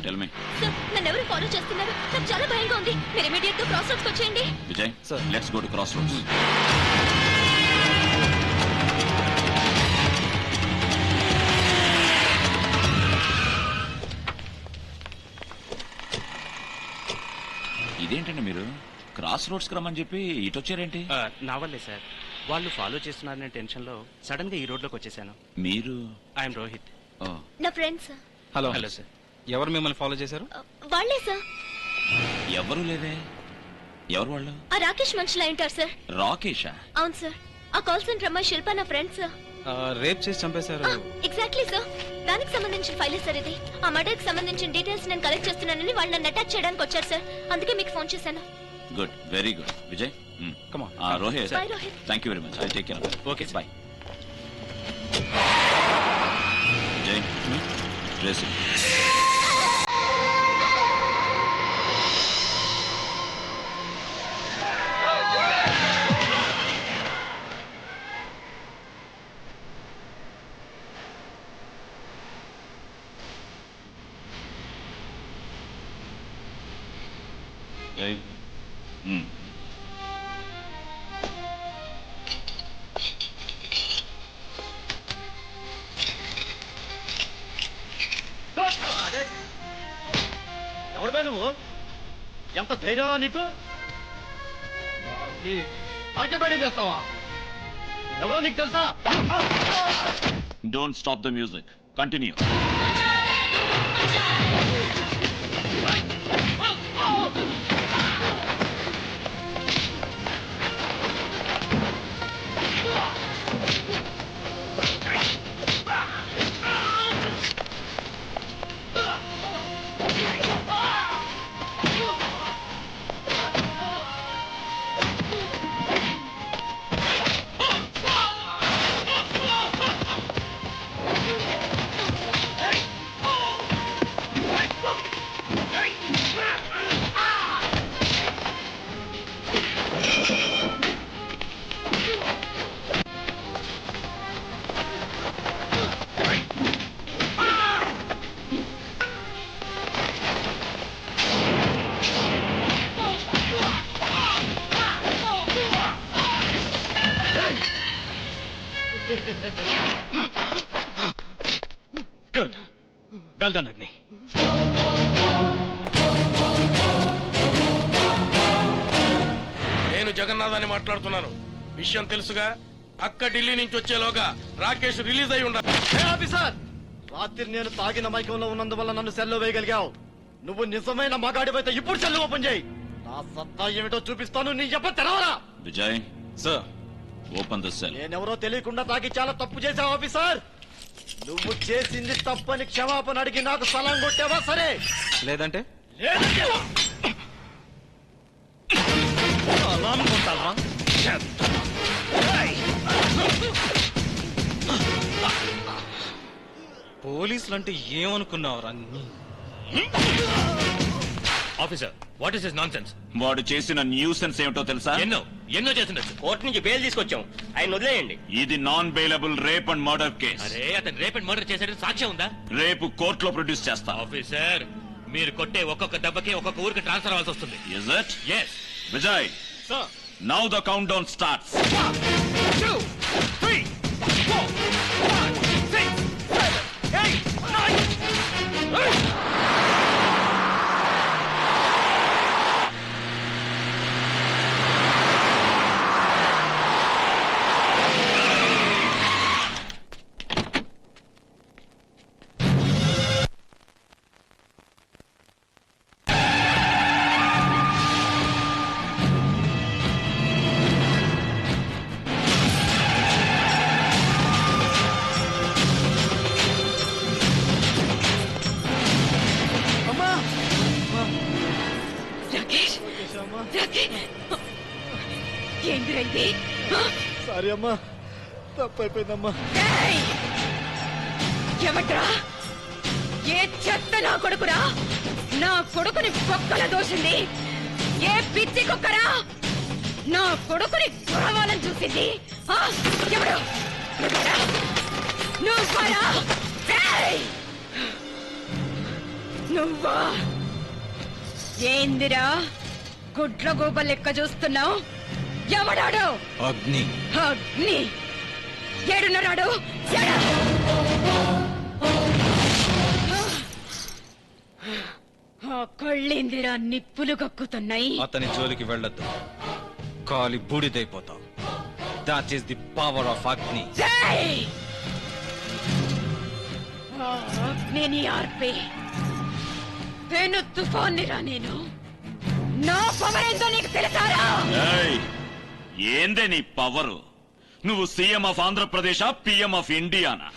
Tell me. Sir నన్ను ఎవరు follow చేస్తున్నారు? నాకు చాలా భయంగా ఉంది. మీరు ఇమిడియట్ గా క్రాస్ రోడ్స్ వచ్చేయండి. Vijay sir, let's go to cross roads. ఇదేంటండి మీరు క్రాస్ రోడ్స్ కి రమ్మని చెప్పి ఇటు వచ్చారేంటి? నా వల్లే సార్, వాళ్ళు ఫాలో చేస్తున్నారనే టెన్షన్ లో సడన్ గా ఈ రోడ్ లోకి వచ్చేసాను. మీరు? ఐఎమ్ రోహిత్. నా ఫ్రెండ్స్. Hello hello sir. ఎవరు మిమ్మల్ని ఫాలో చేశారు? వాళ్ళే సార్. ఎవరు లేదే. ఎవరు వాళ్ళు? ఆ రాకేష్ మనుషులు ఉంటారు సార్. రాకేషా? అవును సార్. ఆ కాల్ సెంటర్ అమ్మాయి శిల్ప నా ఫ్రెండ్ సార్. రేప్ చేసి చంపేశారు. Exactly sir. దానికి సంబంధించిన ఫైల్ సార్ ఇది. ఆ మర్డర్ కి సంబంధించిన డీటెయిల్స్ నేను కలెక్ట్ చేస్తున్నానని వాళ్ళు నన్ను అటాక్ చేయడానికి వచ్చారు సార్. అందుకే మీకు ఫోన్ చేశాను. Good, very good. Vijay come on. Rohit, bye Rohit. Thank you very much. I take care of it. Okay bye. Vijay dress. ఎవరిపై నువ్వు? ఎంత ధైర్యం నీకు? ఆజ్ఞపడి చేస్తావా? ఎవరో నీకు తెలుసా? Don't stop the music, continue. Good. Well done, Agni. నేను జగన్నాథాన్ని మాట్లాడుతున్నాను. విషయం తెలుసుగా? అక్క ఢిల్లీ నుంచి వచ్చేలోగా రాకేష్ రిలీజ్ అయి ఉండాలి. ఆఫీసర్, రాత్రి నేను తాగిన మైకంలో ఉన్నందువల్ల నన్ను సెల్లో వేయగలిగావు. నువ్వు నిజమైన మగాడివైతే ఇప్పుడు సెల్లు ఓపెన్ చేయి. నా సత్తా ఏమిటో చూపిస్తాను. నీ చెప్ప తెరవరా? Vijay sir, open the cell. నేనెవరో తెలియకుండా తాగి చాలా తప్పు చేశావు ఆఫీసర్. నువ్వు చేసింది తప్పని క్షమాపణ అడిగి నాకు సలాం కొట్టావా? సరే, లేదంటే పోలీసులు అంటే ఏమనుకున్నావురా? Officer, what is this nonsense? వాడు చేసిన న్యూసెన్స్ ఏమిటో తెలుసా? ఎన్నో చేస్తుండొచ్చు. కోర్టు నుంచి బెయిల్ తీసుకొచ్చాం, ఆయన వదిలేయండి. ఇది non bailable rape and murder case. అరే, అతను రేప్ అండ్ మర్డర్ చేసేది సాక్ష్యం ఉందా? రేపు కోర్టులో ప్రొడ్యూస్ చేస్తా. ఆఫీసర్, మీరు కొట్టే ఒక్కొక్క దెబ్బకి ఒక్కొక్క ఊరికి ట్రాన్స్ఫర్ అవ్వాల్సి వస్తుంది. Is it? Yes. Vijay, now the countdown starts. 1, 2, 3, 4, 5, 6, 7, 8, 9. ఏంటి? సారీ అమ్మా, తప్పైపోయిందమ్మా. ఏమంటరా? ఏ చెత్త నా కొడుకురా? నా కొడుకుని కుక్కల దోషింది. ఏ పిచ్చి కుక్కరా నా కొడుకుని కురవాలని చూసింది? ఎవడు? నువ్వరా? నువ్వా? ఏందిరా గుడ్ల గోబ లెక్క చూస్తున్నావు? ఎవడాడు? అగ్ని. అగ్ని ఏడున్నరాడు? ఆ కళ్ళేందిరా నిప్పులు కక్కుతున్నాయి? అతని జోలికి వెళ్ళొద్దు, కాలి బూడిదైపోతావు. That is the power of Agni. అగ్నిని ఆర్పే నేను తుఫాన్నిరా. నేను నా పవర్ ఏందో నీకు తెలుసారా? ఏయ్, ఏందే నీ పవరు? నువ్వు CM of Andhra Pradesh, PM of ఇండియానా?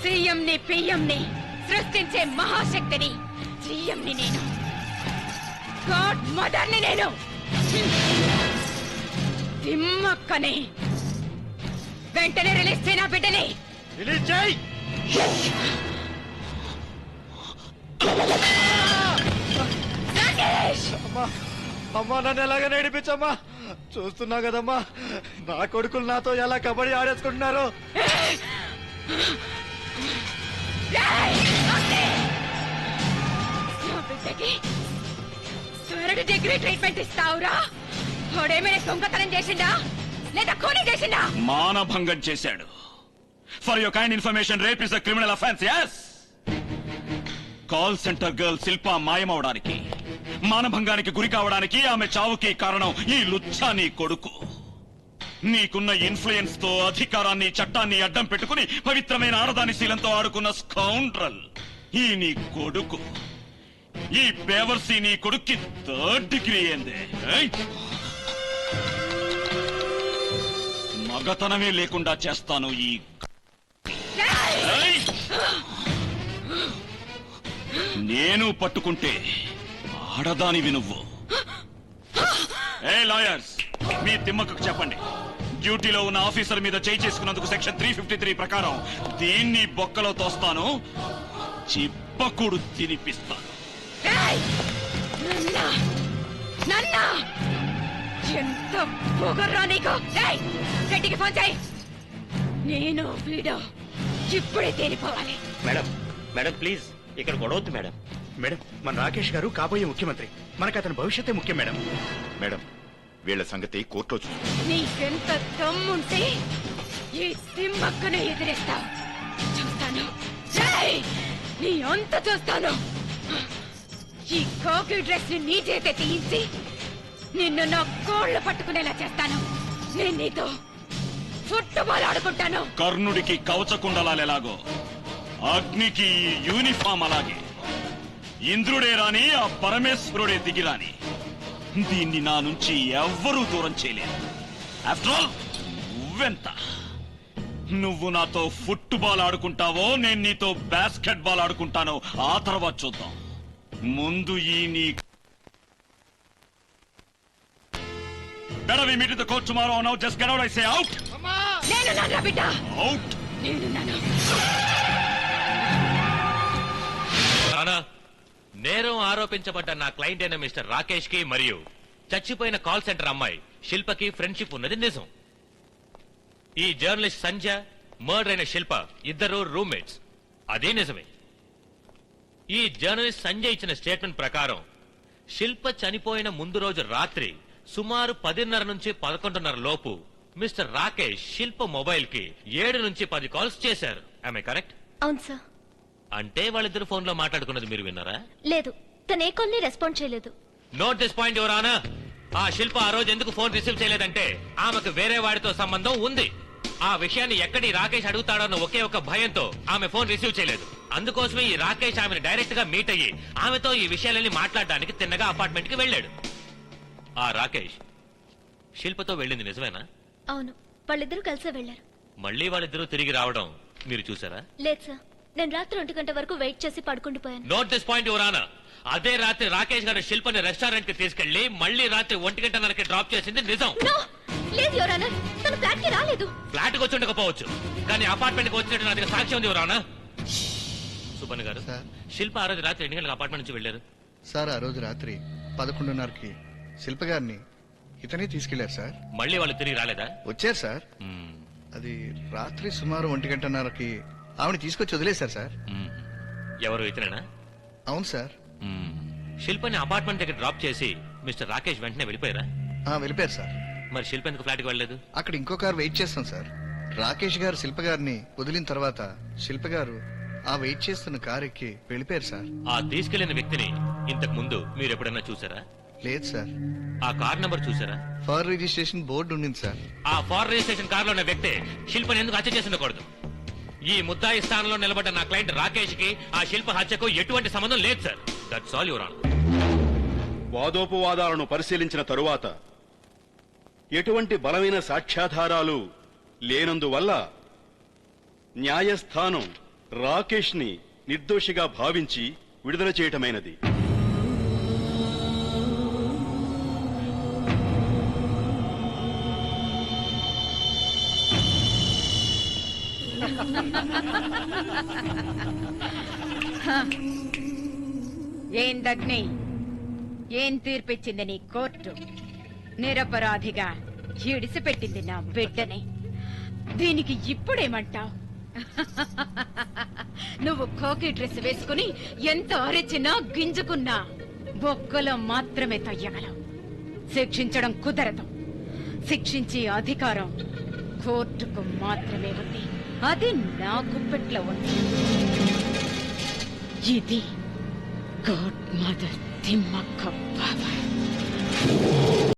సీఎంని పిఎంని సృష్టించే మహాశక్తిని. సీఎంని నేను, గాడ్ మదర్ని నేను, తిమ్మక్కని. వెంటనే రిలీజ్ చేయనా బిడ్డని? రిలీజ్ చేయి. రాకేష్! అమ్మా నన్ను ఎలాగ నేడిపించమ్మా. చూస్తున్నా కదమ్మా నా కొడుకులు నాతో ఎలా కబడ్డీ ఆడేసుకుంటున్నారు. నా బిడ్డకి థర్డ్ డిగ్రీ ట్రీట్మెంట్ ఇస్తావురా? వాడేమైనా దొంగతనం చేసిండా లేదా కూలీ చేసిండా? మానభంగం చేశాడు. For your kind information, rape is a criminal offence. yes. Call centre girl Shilpa మాయమవడానికి, మానభంగానికి గురి కావడానికి, ఆమె చావుకి కారణం ఈ లుచ్చా నీ కొడుకు. నీకున్న ఇన్ఫ్లుయెన్స్ తో అధికారాన్ని, చట్టాన్ని అడ్డం పెట్టుకుని పవిత్రమైన ఆడదాని శీలంతో ఆడుకున్న స్కౌండ్రల్ ఈ నీ కొడుకు. ఈ బేవర్సీ నీ కొడుక్కి థర్డ్ డిగ్రీ ఏందే? మగతనమే లేకుండా చేస్తాను ఈ. నేను పట్టుకుంటే ఆడదానివి నువ్వు. ఏ లాయర్స్, మీ తిమ్మకు చెప్పండి, డ్యూటీలో ఉన్న ఆఫీసర్ మీద చేయి చేసుకున్నందుకు సెక్షన్ 353 ప్రకారం దీన్ని బొక్కలో తోస్తాను, చిప్పకుడు తినిపిస్తాను. ఎంత పొగర్రా నీకు? గట్టికి ఫోన్ చేయి. నేను వీడో ఇప్పుడే తేలిపోవాలి. మేడం మేడం ప్లీజ్ ఇక్కడ గొడవద్దు మేడం. మేడం, మన రాకేష్ గారు కాబోయే ముఖ్యమంత్రి. మనకు అతని భవిష్యత్తే ముఖ్యం మేడం. మేడం, వీళ్ల సంగతి కోర్టులో చూస్తాం. నీకెంత దమ్ముంటే ఈ తిమ్మక్కను ఎదిరేస్తావు. చూస్తాను, నీ అంత చూస్తాను. ఈ కాకి డ్రెస్ ని నీ చేతే తీయించి నిన్ను నా కోళ్లు పట్టుకునేలా చేస్తాను. నేను నీతో ఫుట్బాల్ ఆడుకుంటాను. కర్ణుడికి కవచకుండలాలెలాగో అగ్నికి యూనిఫామ్ అలాగే. ఇంద్రుడే రాని, ఆ పరమేశ్వరుడే దిగిరాని, దీన్ని నా నుంచి ఎవ్వరూ దూరం చేయలేరు. ఆఫ్టర్ ఆల్ నువ్వెంత? నువ్వు నాతో ఫుట్బాల్ ఆడుకుంటావో, నేను నీతో బాస్కెట్ బాల్ ఆడుకుంటానో ఆ తర్వాత చూద్దాం. ముందు ఈ నీ Better we meet in the court tomorrow or now. Just get out, I say. Out! నేను నా బిడ్డ. Out! నేను నాను. నేరం ఆరోపించబడ్డ నా క్లయింట్ అయిన మిస్టర్ రాకేష్ కి మరియు చచ్చిపోయిన కాల్ సెంటర్ అమ్మాయి శిల్పకి ఫ్రెండ్షిప్ ఉన్నది నిజం. ఈ జర్నలిస్ట్ సంధ్య, మర్డర్ అయిన శిల్ప ఇద్దరు రూమ్మేట్స్, అదే నిజమే. ఈ జర్నలిస్ట్ సంజయ్ ఇచ్చిన స్టేట్మెంట్ ప్రకారం శిల్ప చనిపోయిన ముందు రోజు రాత్రి సుమారు 10:30 నుంచి 11:30 లోపు మిస్టర్ రాకేష్ శిల్ప మొబైల్ కి 7 నుంచి 10 కాల్స్ చేశారు. ఆమె కరెక్ట్? అవును సార్. అంటే వాళ్ళిద్దరు ఫోన్ లో మాట్లాడుకున్నది మీరు విన్నారా? లేదు, తన ఏ కాల్ ని రెస్పాండ్ చేయలేదు. Note this point your honour. ఆ శిల్ప ఆ రోజు ఎందుకు ఫోన్ రిసీవ్ చేయలేదంటే ఆమెకు వేరే వాడితో సంబంధం ఉంది. ఆ విషయాన్ని ఎక్కడి రాకేష్ అడుగుతాడన్న ఒకే ఒక భయంతో ఆమె ఫోన్ రిసీవ్ చేయలేదు. అందుకోసమే ఈ రాకేష్ ఆమెను డైరెక్ట్ గా మీట్ అయ్యి ఆమెతో ఈ విషయాలన్నీ మాట్లాడడానికి తిన్నగా అపార్ట్మెంట్ కి వెళ్ళాడు. ఆ రాకేష్ శిల్పతో వెళ్ళింది నిజమేనా? అవును, వాళ్ళిద్దరూ కలిసే వెళ్లారు. మళ్ళీ వాళ్ళిద్దరూ తిరిగి రావడం మీరు చూసారా? లేదు సార్, నేను రాత్రి 1 గంట వరకు వెయిట్ చేసి పడుకుండిపోయాను. Note this point your honour. అదే రాత్రి రాకేష్ గారు శిల్పని రెస్టారెంట్ కి తీసుకెళ్లి మళ్ళీ రాత్రి 1:30కి డ్రాప్ చేసింది నిజం. లేదు యువర్ ఆనర్, తన ఫ్లాట్ కి రాలేదు. ఫ్లాట్ కి వచ్చి ఉండకపోవచ్చు, కానీ అపార్ట్మెంట్ కి వచ్చినట్టు నాకు సాక్ష్యం ఉంది యువర్ ఆనర్. సుబ్బన్న గారు, శిల్ప ఆ రోజు రాత్రి 2 గంటలకు అపార్ట్మెంట్ నుంచి వెళ్ళారు. సార్, ఆ రోజు రాత్రి 11:30కి శిల్ప గారిని ఇతనే తీసుకెళ్లారు సార్. మళ్ళీ వాళ్ళు తిరిగి రాలేదా? వచ్చారు సార్. అది రాత్రి సుమారు 1:30కి ఆవిడ తీసుకొచ్చి వదిలేశారు సార్. ఎవరు ఇతనేనా? అవును సార్. శిల్పని అపార్ట్మెంట్ దగ్గర డ్రాప్ చేసి మిస్టర్ రాకేష్ వెంటనే వెళ్ళిపోయారా? వెళ్ళిపోయారు సార్. మరి శిల్ప ఎందుకు ఫ్లాట్కి వెళ్ళలేదు? అక్కడ ఇంకో కారు వెయిట్ చేస్తాం సార్. రాకేష్ గారు శిల్ప గారిని వదిలిన తర్వాత శిల్ప గారు ఆ వెయిట్ చేస్తున్న కారు ఎక్కి వెళ్ళిపోయారు సార్. ఆ తీసుకెళ్లిన వ్యక్తిని ఇంతకు ముందు మీరు ఎప్పుడన్నా చూసారా? లేదు సార్. ఆ కార్ నంబర్ చూసారా? ఫార్ రిజిస్ట్రేషన్ బోర్డు ఉండింది సార్. ఆ ఫార్ రిజిస్ట్రేషన్ కార్ లో ఉన్న వ్యక్తి శిల్పని ఎందుకు హత్య చేసి ఉండకూడదు? ఈ ముద్దాయి స్థానంలో నిలబడ్డ నా క్లయింట్ రాకేష్ కి ఆ శిల్ప హత్యకు ఎటువంటి సంబంధం లేదు sir. That's all your honour. వాదోపవాదాలను పరిశీలించిన తరువాత ఎటువంటి బలమైన సాక్ష్యాధారాలు లేనందువల్ల న్యాయస్థానం రాకేష్ ని నిర్దోషిగా భావించి విడుదల చేయటమైనది. ఏం దగ్ని, ఏం తీర్పిచ్చింది నీ కోర్టు? నిరపరాధిగా ఇడిసిపెట్టింది నా బిడ్డని. దీనికి ఇప్పుడేమంటావు? నువ్వు కోకి డ్రెస్ వేసుకుని ఎంత అరిచినా గింజుకున్నా బొక్కలో మాత్రమే తయ్యగలవు. శిక్షించడం కుదరదు. శిక్షించే అధికారం కోర్టుకు మాత్రమే ఉంది. అది నా గుప్పెట్లో ఉంది. ఇది గాడ్ మదర్ తిమ్మక్క పవర్.